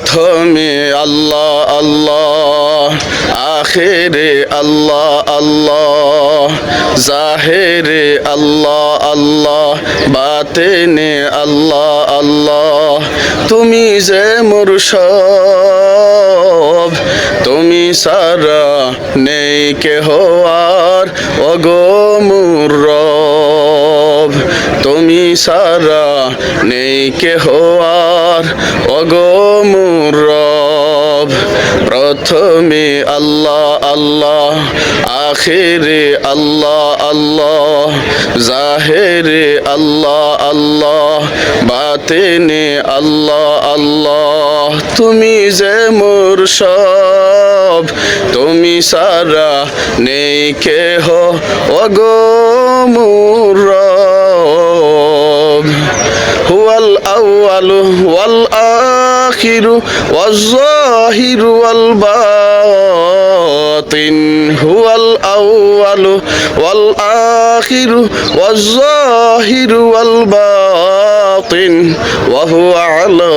প্রথমে আল্লাহ আল্লাহ, আখেরে আল্লাহ আল্লাহ, জাহেরে আল্লাহ আল্লাহ, বাতেনে আল্লাহ আল্লাহ। তুমি যে মোর সব, তুমি সারা নেই কেহ আর, ওগো মোর রব। তুমি সারা নেই কেহ আর, ওগো মোর রব। প্রথমে আল্লাহ আল্লাহ, আখেরে আল্লাহ আল্লাহ, জাহেরে আল্লাহ আল্লাহ, বাতেনে আল্লাহ আল্লাহ। তুমি যে মোর সব, তুমি সারা নেই কেহ, ওগো মোর রব। হুয়াল আউয়ালু ওয়াল আখিরু ওয়াজ যাহিরু ওয়াল বাতিন, হুয়াল আউয়ালু ওয়াল আখিরু ওয়াজ যাহিরু ওয়াল বাতিন, ওয়া হুয়া আলা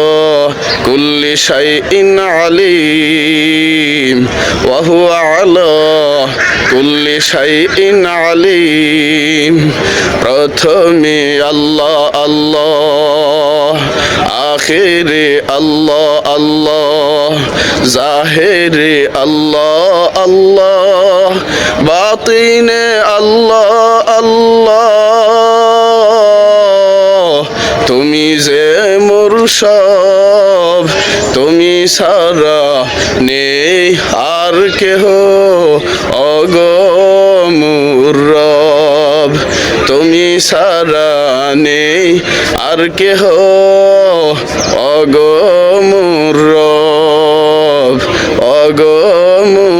কুল্লি শাইইন আলিম, ওয়া হুয়া আলা কুল্লি শাইইন আলিম। প্রথমে আল্লাহ আল্লাহ, আখেরে আল্লাহ আল্লাহ, জাহেরে আল্লাহ আল্লাহ, বাতিনে আল্লাহ আল্লাহ। তুমি যে মোর সব, তুমি সারা নেই আর কেহ, ওগো মোর রব। তুমি সারা নেই আর কেহ, ওগো মোর রব, ওগো মোর